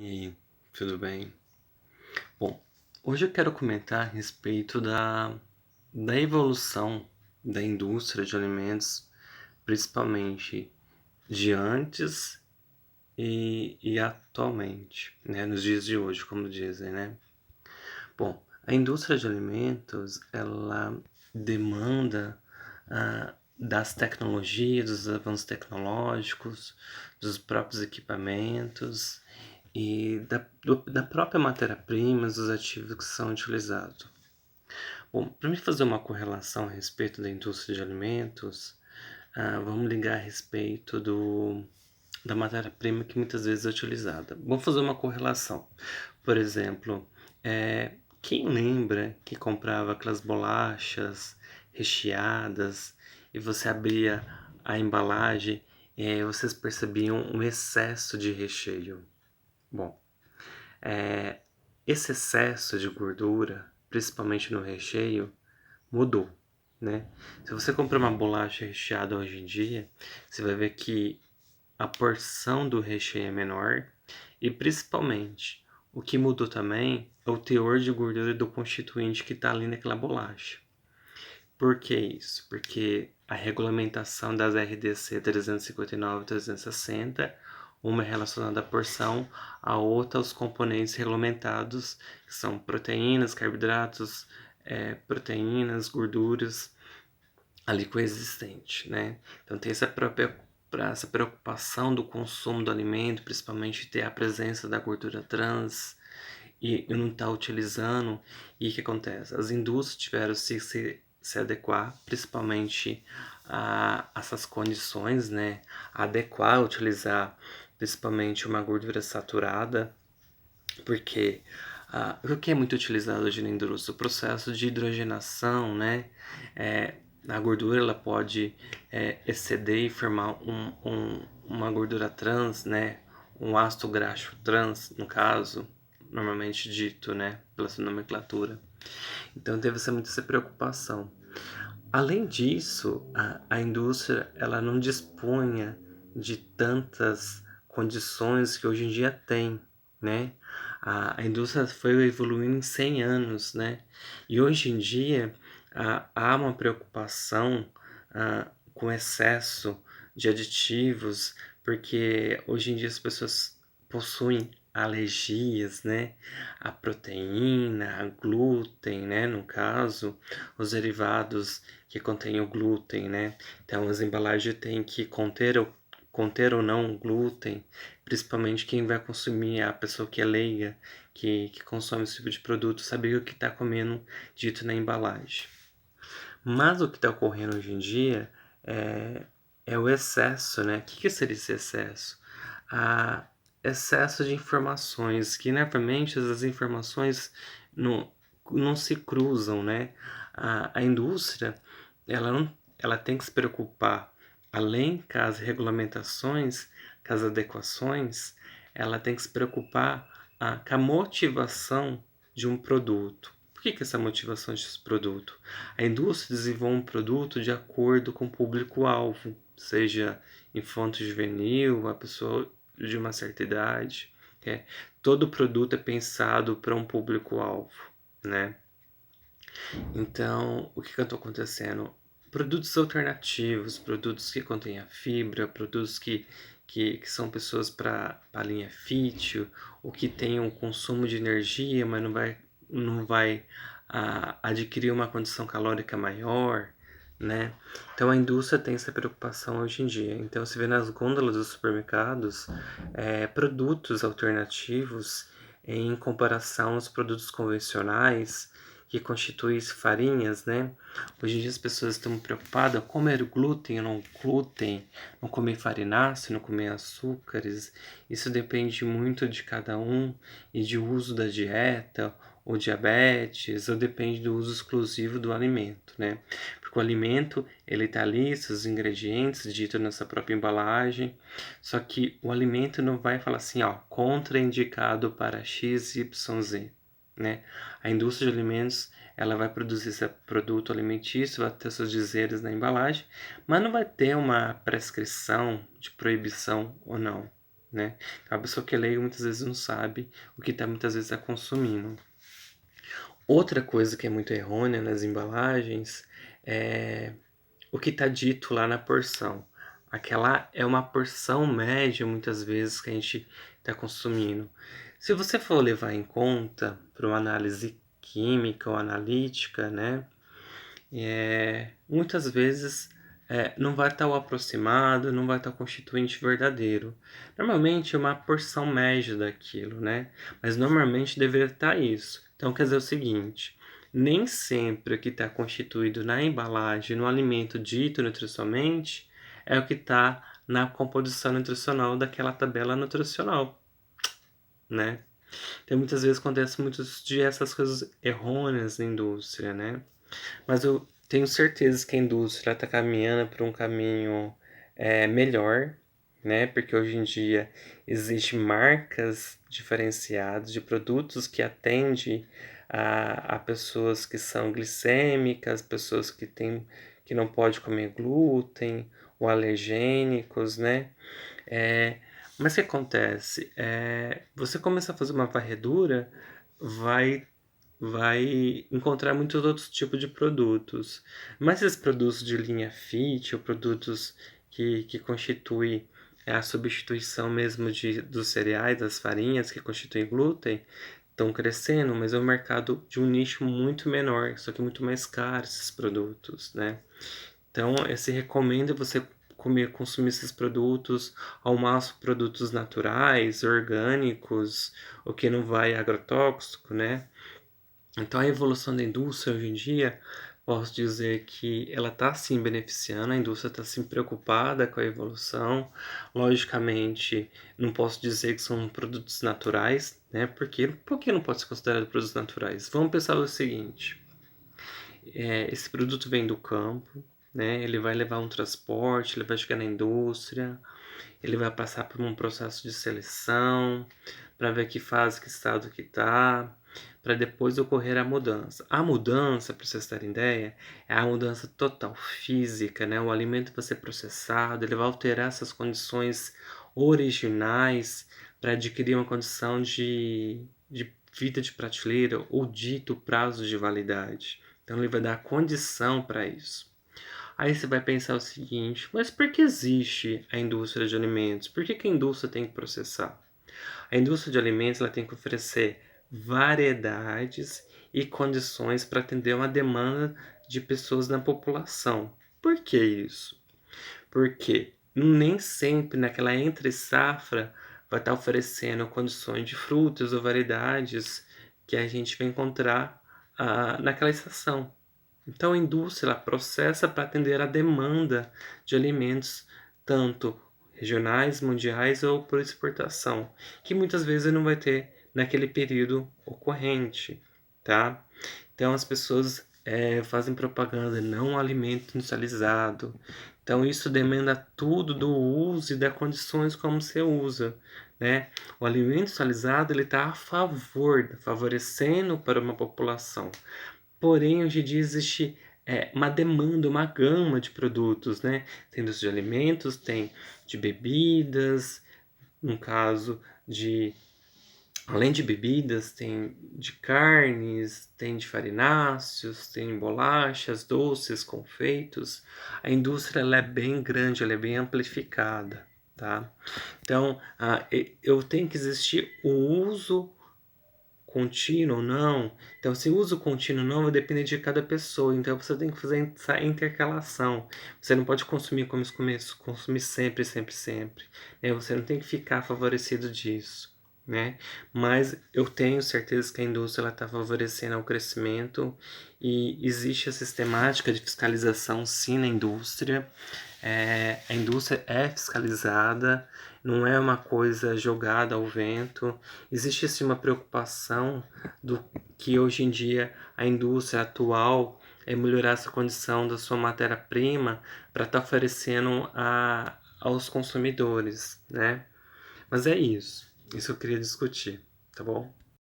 E tudo bem? Bom, hoje eu quero comentar a respeito da evolução da indústria de alimentos, principalmente de antes e atualmente, né, nos dias de hoje, como dizem, né? Bom, a indústria de alimentos, ela demanda das tecnologias, dos avanços tecnológicos, dos próprios equipamentos e da própria matéria-prima, dos ativos que são utilizados. Bom, para me fazer uma correlação a respeito da indústria de alimentos, vamos ligar a respeito da matéria-prima que muitas vezes é utilizada. Vamos fazer uma correlação. Por exemplo, quem lembra que comprava aquelas bolachas recheadas e você abria a embalagem e vocês percebiam um excesso de recheio? Bom, esse excesso de gordura, principalmente no recheio, mudou, né? Se você comprar uma bolacha recheada hoje em dia, você vai ver que a porção do recheio é menor e principalmente o que mudou também é o teor de gordura do constituinte que está ali naquela bolacha. Por que isso? Porque a regulamentação das RDC 359 e 360, uma é relacionada à porção, a outra aos componentes regulamentados, que são proteínas, carboidratos, proteínas, gorduras ali coexistente, né? Então tem essa preocupação do consumo do alimento, principalmente ter a presença da gordura trans e não estar utilizando. E o que acontece? As indústrias tiveram se adequar, principalmente a essas condições, né? Adequar, utilizar principalmente uma gordura saturada, porque o que é muito utilizado hoje na indústria? O processo de hidrogenação, né? A gordura ela pode exceder e formar uma gordura trans, né? Um ácido graxo trans, no caso, normalmente dito, né? Pela sua nomenclatura. Então deve ser muito essa preocupação. Além disso, a indústria ela não dispunha de tantas condições que hoje em dia tem, né? A indústria foi evoluindo em 100 anos, né? E hoje em dia há uma preocupação com excesso de aditivos, porque hoje em dia as pessoas possuem alergias, né? A proteína, a glúten, né? No caso, os derivados que contêm o glúten, né? Então, as embalagens têm que conter ou não glúten, principalmente quem vai consumir, a pessoa que é leiga, que consome esse tipo de produto, saber o que está comendo dito na embalagem. Mas o que está ocorrendo hoje em dia é o excesso, né? O que seria esse excesso? Excesso de informações, que normalmente as informações não se cruzam, né? A indústria, ela tem que se preocupar, além das regulamentações, com as adequações, ela tem que se preocupar com a motivação de um produto. Por que essa motivação desse produto? A indústria desenvolve um produto de acordo com o público-alvo, seja infanto-juvenil, a pessoa de uma certa idade. Todo produto é pensado para um público-alvo, né? Então, o que está acontecendo? Produtos alternativos, produtos que contêm a fibra, produtos que são pessoas para a linha fit, ou que têm um consumo de energia, mas não vai adquirir uma condição calórica maior, né? Então a indústria tem essa preocupação hoje em dia. Então se vê nas gôndolas dos supermercados produtos alternativos em comparação aos produtos convencionais que constituem farinhas, né? Hoje em dia as pessoas estão preocupadas com comer glúten ou não glúten, não comer farináceo, não comer açúcares. Isso depende muito de cada um e de uso da dieta ou diabetes, ou depende do uso exclusivo do alimento, né? Porque o alimento, ele tá ali, seus ingredientes, dito nessa própria embalagem, só que o alimento não vai falar assim, ó, contraindicado para XYZ, né? A indústria de alimentos, ela vai produzir esse produto alimentício, vai ter seus dizeres na embalagem, mas não vai ter uma prescrição de proibição ou não, né? A pessoa que é leiga muitas vezes não sabe o que muitas vezes está consumindo. Outra coisa que é muito errônea nas embalagens é o que está dito lá na porção. Aquela é uma porção média, muitas vezes, que a gente está consumindo. Se você for levar em conta para uma análise química ou analítica, né, muitas vezes não vai estar o aproximado, não vai estar o constituinte verdadeiro. Normalmente é uma porção média daquilo, né? Mas normalmente deveria estar isso. Então quer dizer o seguinte: nem sempre o que está constituído na embalagem, no alimento dito nutricionalmente, é o que está na composição nutricional daquela tabela nutricional, né? Então muitas vezes acontece muitas de essas coisas errôneas na indústria, né? Mas eu tenho certeza que a indústria está caminhando para um caminho melhor, né? Porque hoje em dia existem marcas diferenciadas de produtos que atendem a pessoas que são glicêmicas, pessoas que não podem comer glúten, ou alergênicos, né? Mas o que acontece? Você começa a fazer uma varredura, vai encontrar muitos outros tipos de produtos. Mas esses produtos de linha fit, ou produtos que constituem a substituição mesmo dos cereais, das farinhas que constituem glúten, estão crescendo, mas é um mercado de um nicho muito menor, só que muito mais caro esses produtos, né? Então, se recomenda você consumir esses produtos, ao máximo produtos naturais, orgânicos, o que não vai agrotóxico, né? Então, a evolução da indústria hoje em dia, posso dizer que ela está sim beneficiando, a indústria está sim preocupada com a evolução. Logicamente, não posso dizer que são produtos naturais, né? Por que não pode ser considerado produtos naturais? Vamos pensar o seguinte: esse produto vem do campo, né? Ele vai levar um transporte, ele vai chegar na indústria, ele vai passar por um processo de seleção, para ver que fase, que estado que está, para depois ocorrer a mudança. A mudança, para vocês terem ideia, é a mudança total física, né? O alimento vai ser processado, ele vai alterar essas condições originais para adquirir uma condição de vida de prateleira ou dito prazo de validade. Então ele vai dar condição para isso. Aí você vai pensar o seguinte: mas por que existe a indústria de alimentos? Por que a indústria tem que processar? A indústria de alimentos ela tem que oferecer variedades e condições para atender uma demanda de pessoas na população. Por que isso? Porque nem sempre naquela entre safra vai estar oferecendo condições de frutas ou variedades que a gente vai encontrar naquela estação. Então a indústria ela processa para atender a demanda de alimentos, tanto regionais, mundiais ou por exportação, que muitas vezes não vai ter naquele período ocorrente, tá? Então as pessoas fazem propaganda, não alimento industrializado. Então isso demanda tudo do uso e das condições como você usa, né? O alimento industrializado ele está a favor, favorecendo para uma população. Porém, hoje em dia existe uma demanda, uma gama de produtos, né? Tem dos de alimentos, tem de bebidas, no caso de, além de bebidas, tem de carnes, tem de farináceos, tem bolachas, doces, confeitos. A indústria ela é bem grande, ela é bem amplificada, tá? Então, eu tenho que existir o uso contínuo ou não. Então, se uso contínuo ou não vai depender de cada pessoa. Então, você tem que fazer essa intercalação. Você não pode consumir como se consumir sempre, sempre, sempre. Né? Você não tem que ficar favorecido disso. Né? Mas eu tenho certeza que a indústria está favorecendo o crescimento e existe a sistemática de fiscalização sim na indústria. A indústria é fiscalizada, não é uma coisa jogada ao vento. Existe sim uma preocupação do que hoje em dia a indústria atual é melhorar essa condição da sua matéria-prima para estar oferecendo aos consumidores, né? Mas é isso. Isso eu queria discutir, tá bom?